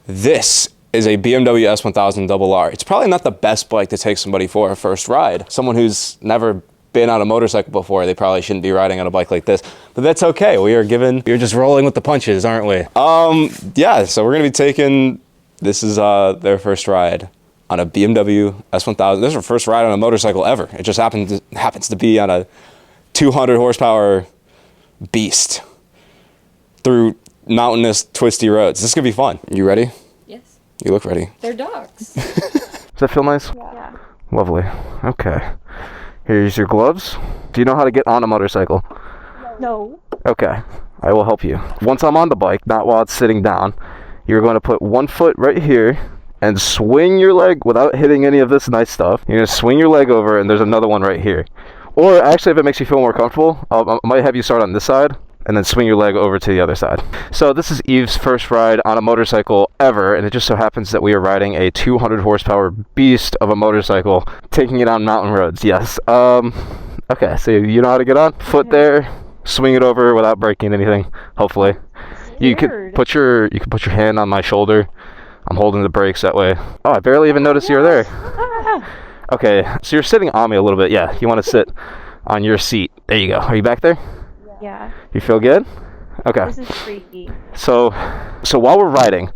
This is a BMW S1000RR. It's probably not the best bike to take somebody for a first ride. Someone who's never been on a motorcycle before, they probably shouldn't be riding on a bike like this, but that's okay. We're just rolling with the punches, aren't we? Yeah, so we're gonna be taking, this is their first ride on a BMW S1000. This is her first ride on a motorcycle ever. It just happens to be on a 200 horsepower beast through mountainous, twisty roads. This is gonna be fun. You ready? Yes. You look ready. They're dogs. Does that feel nice? Yeah. Lovely. Okay. Here's your gloves. Do you know how to get on a motorcycle? No. Okay. I will help you. Once I'm on the bike, not while it's sitting down, you're going to put one foot right here and swing your leg without hitting any of this nice stuff. You're going to swing your leg over, and there's another one right here. Or actually, if it makes you feel more comfortable, I might have you start on this side and then swing your leg over to the other side. So this is Eve's first ride on a motorcycle ever, and it just so happens that we are riding a 200 horsepower beast of a motorcycle, taking it on mountain roads. Yes. Okay, so you know how to get on? Foot there, swing it over without breaking anything, hopefully. You could put your hand on my shoulder. I'm holding the brakes that way. Oh, I barely even noticed you were there. Okay, so you're sitting on me a little bit. Yeah, you want to sit on your seat. There you go. Are you back there? Yeah. You feel good? Okay. This is freaky. So while we're riding,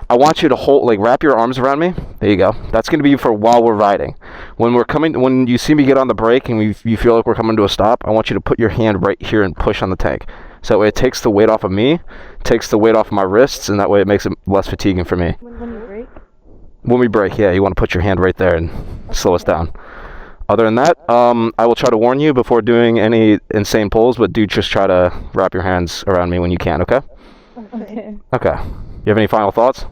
I want you to wrap your arms around me. There you go. That's going to be for while we're riding. When you see me get on the brake and you feel like we're coming to a stop, I want you to put your hand right here and push on the tank. So that way it takes the weight off of me, takes the weight off of my wrists, and that way it makes it less fatiguing for me. When you brake? When we brake, yeah, you want to put your hand right there and slow us down. Other than that, I will try to warn you before doing any insane pulls, but do just try to wrap your hands around me when you can, okay? Okay. Okay. You have any final thoughts?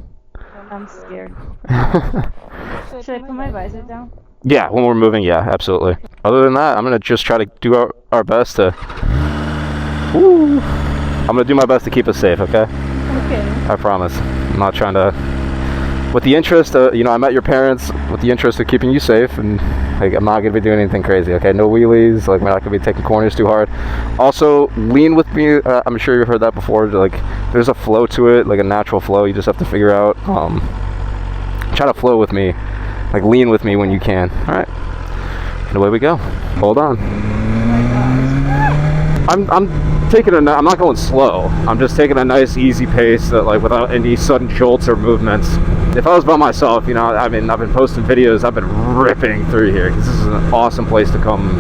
I'm scared. Should I put my visor down? Yeah, when we're moving, yeah, absolutely. Other than that, I'm going to just try to do our best to... Woo! I'm going to do my best to keep us safe, okay? Okay. I promise. I'm not trying to... With the interest, I met your parents with the interest of keeping you safe, and I'm not going to be doing anything crazy, okay? No wheelies, we're not going to be taking corners too hard. Also, lean with me. I'm sure you've heard that before. There's a flow to it, a natural flow. You just have to figure out. Try to flow with me, lean with me when you can. All right, and away we go. Hold on. I'm taking I'm not going slow. I'm just taking a nice, easy pace that without any sudden jolts or movements. If I was by myself, I've been posting videos. I've been ripping through here because this is an awesome place to come.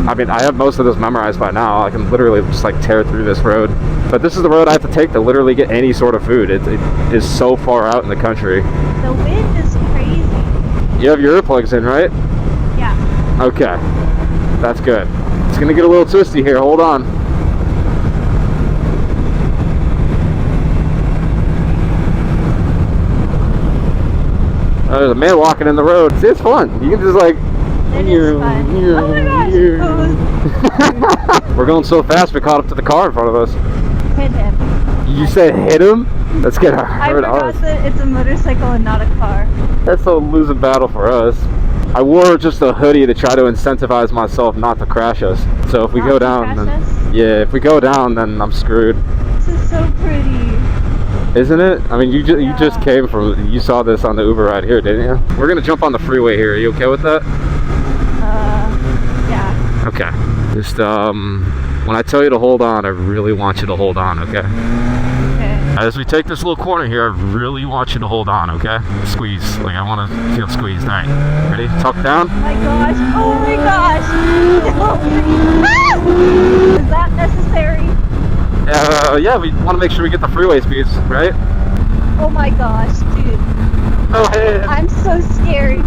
I have most of this memorized by now. I can literally just tear through this road. But this is the road I have to take to literally get any sort of food. It is so far out in the country. The wind is crazy. You have your earplugs in, right? Yeah. Okay, that's good. It's gonna get a little twisty here. Hold on. There's a man walking in the road. See, it's fun. You can just It is fun. Oh my gosh. We're going so fast we caught up to the car in front of us. Hit him. You said hit him? That's gonna I hurt forgot us. that it's a motorcycle and not a car. That's a losing battle for us. I wore just a hoodie to try to incentivize myself not to crash us. So if we go down, then yeah, if we go down, then I'm screwed. This is so pretty. Isn't it? You just came from, you saw this on the Uber ride here, didn't you? We're gonna jump on the freeway here. Are you okay with that? Yeah. Okay. Just when I tell you to hold on, I really want you to hold on, okay? Okay. As we take this little corner here, I really want you to hold on, okay? Squeeze. I want to feel squeezed. All right. Ready? Tuck down. Oh my gosh. Oh my gosh. Is that necessary? Yeah, we want to make sure we get the freeway speeds, right? Oh my gosh, dude. Oh, hey. I'm so scared.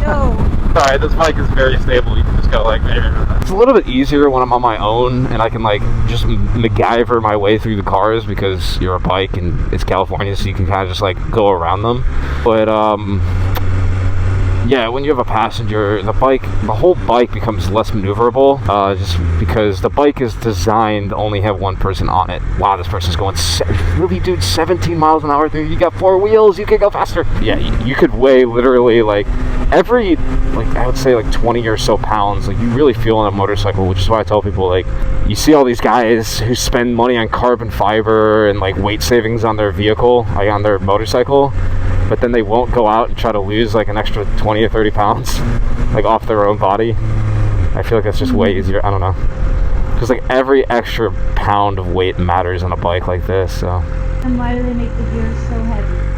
No. Alright, this bike is very stable. You can just go there. It's a little bit easier when I'm on my own and I can just MacGyver my way through the cars because you're a bike and it's California, so you can kind of just go around them. But Yeah, when you have a passenger, the whole bike becomes less maneuverable, just because the bike is designed to only have one person on it. Wow, this person's going, really, dude, 17 miles an hour. You got 4 wheels, you can go faster. Yeah, you could weigh literally like every, like I would say like 20 or so pounds. Like you really feel on a motorcycle, which is why I tell people, like, you see all these guys who spend money on carbon fiber and like weight savings on their vehicle, like on their motorcycle, but then they won't go out and try to lose like an extra 20 or 30 pounds like off their own body. I feel like that's just way easier. I don't know, because like every extra pound of weight matters on a bike like this. So. And why do they make the gears so heavy?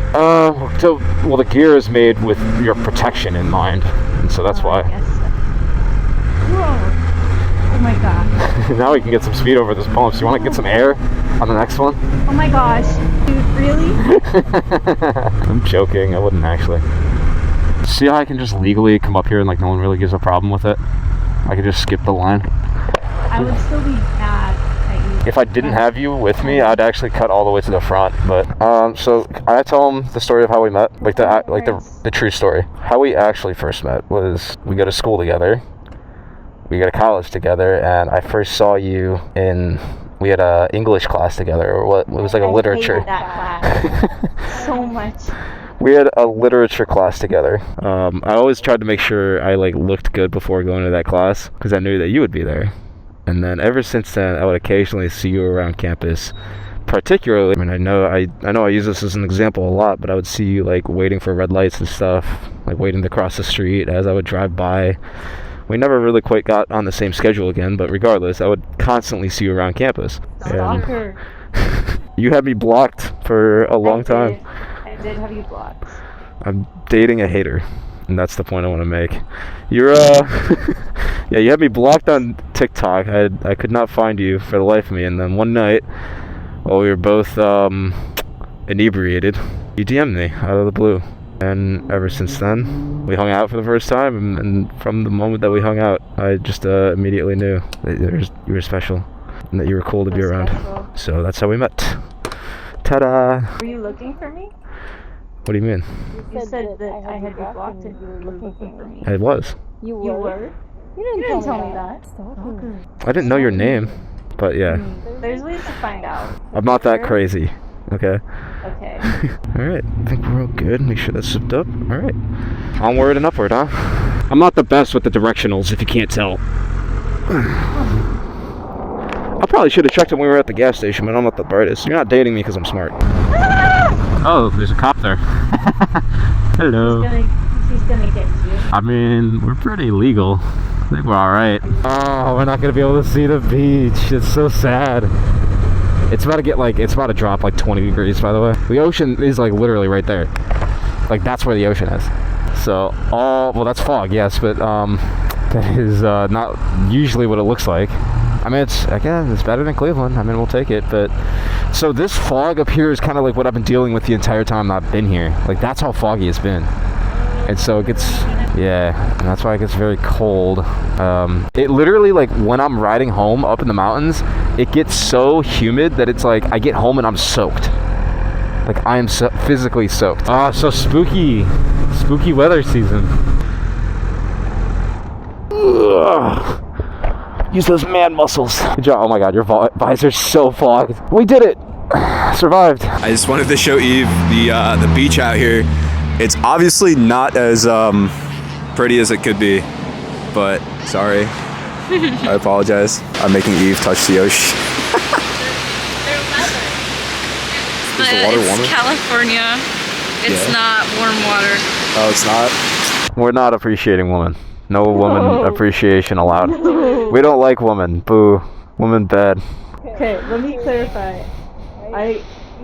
Well, the gear is made with your protection in mind, and so that's why. I guess so. Whoa. Oh my god. Now we can get some speed over this bump. So you want to get some air on the next one? Oh my gosh. Dude, really? I'm joking. I wouldn't actually. See how I can just legally come up here and like no one really gives a problem with it? I could just skip the line. I would still be mad at you. If I didn't have you with me, I'd actually cut all the way to the front. But so I tell them the story of how we met, like the true story. How we actually first met was we go to school together. We go to college together, and I first saw you we had a English class together, or what? It was like a literature. I hated that class so much. We had a literature class together. I always tried to make sure I like looked good before going to that class, because I knew that you would be there. And then ever since then, I would occasionally see you around campus. Particularly, I mean, I know I use this as an example a lot, but I would see you like waiting for red lights and stuff, like waiting to cross the street as I would drive by. We never really quite got on the same schedule again, but regardless, I would constantly see you around campus. Stalker. You had me blocked for a long time. I did have you blocked. I'm dating a hater, and that's the point I want to make. You're yeah, you had me blocked on TikTok. I could not find you for the life of me, and then one night while we were both inebriated, you DM'd me out of the blue. And ever since then, we hung out for the first time, and from the moment that we hung out, I just immediately knew that you were special and that you were cool to be around. Special. So that's how we met. Ta-da! Were you looking for me? What do you mean? You said that I had you blocked and you were looking for me. I was. You were? You didn't tell me that. Stalker. I didn't know your name, but yeah. There's ways to find out. I'm not that crazy. Okay. Okay. Alright, I think we're all good. Make sure that's zipped up. Alright. Onward and upward, huh? I'm not the best with the directionals, if you can't tell. I probably should have checked it when we were at the gas station, but I'm not the brightest. You're not dating me because I'm smart. Oh, there's a cop there. Hello. He's gonna get you. I mean, we're pretty legal. I think we're alright. Oh, we're not gonna be able to see the beach. It's so sad. It's about to drop like 20 degrees, by the way. The ocean is like literally right there. Like that's where the ocean is. So well, that's fog, yes, but that is not usually what it looks like. I mean, it's better than Cleveland. I mean, we'll take it. But so this fog up here is kind of like what I've been dealing with the entire time I've been here. Like that's how foggy it's been. And so it gets, yeah, and that's why it gets very cold. It literally, like, when I'm riding home up in the mountains, it gets so humid that it's like, I get home and I'm soaked. Like, I am physically soaked. Ah, so spooky. Spooky weather season. Ugh. Use those man muscles. Good job. Oh my god, your visor's so fogged. We did it. Survived. I just wanted to show Eve the beach out here. It's obviously not as pretty as it could be, but sorry. I apologize. I'm making Eve touch the ocean. But it's California. It's not warm water. Oh, it's not? We're not appreciating women. No woman appreciation allowed. We don't like women. Boo. Women bad. Okay, let me clarify.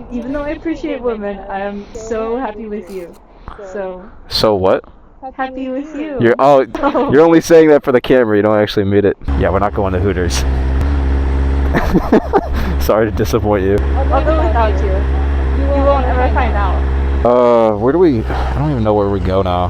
Even though I appreciate women, I am so happy with you. So what? Happy with you. You're only saying that for the camera. You don't actually mean it. Yeah, we're not going to Hooters. Sorry to disappoint you. I'll go without you. You won't ever find out. Where do we? I don't even know where we go now.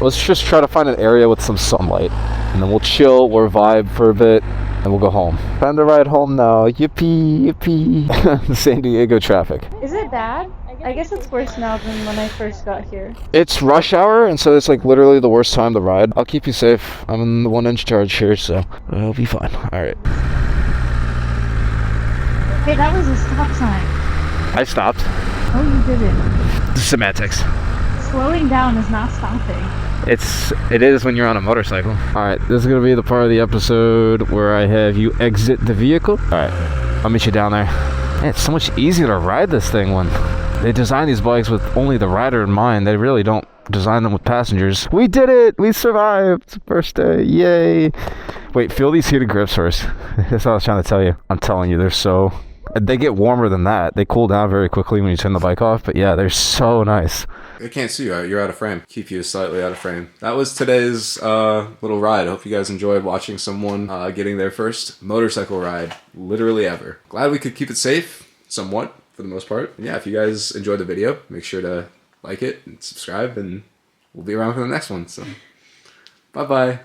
Let's just try to find an area with some sunlight, and then we'll chill, we'll vibe for a bit, and we'll go home. Time to ride home now. Yippee, yippee. San Diego traffic. Is it it bad? I guess it's worse now than when I first got here. It's rush hour, and so it's like literally the worst time to ride. I'll keep you safe. I'm in the 1-inch charge here, so it'll be fine. All right. Hey, that was a stop sign. I stopped. Oh, you didn't. Semantics. Slowing down is not stopping. It is when you're on a motorcycle. All right, this is gonna be the part of the episode where I have you exit the vehicle. All right, I'll meet you down there. Man, it's so much easier to ride this thing when they design these bikes with only the rider in mind. They really don't design them with passengers. We did it! We survived! First day, yay! Wait, feel these heated grips first. That's what I was trying to tell you. I'm telling you, they get warmer than that. They cool down very quickly when you turn the bike off, but yeah, they're so nice. I can't see you. You're out of frame. Keep you slightly out of frame. That was today's little ride. I hope you guys enjoyed watching someone getting their first motorcycle ride, literally ever. Glad we could keep it safe, somewhat, for the most part. And yeah, if you guys enjoyed the video, make sure to like it and subscribe, and we'll be around for the next one. So, bye-bye.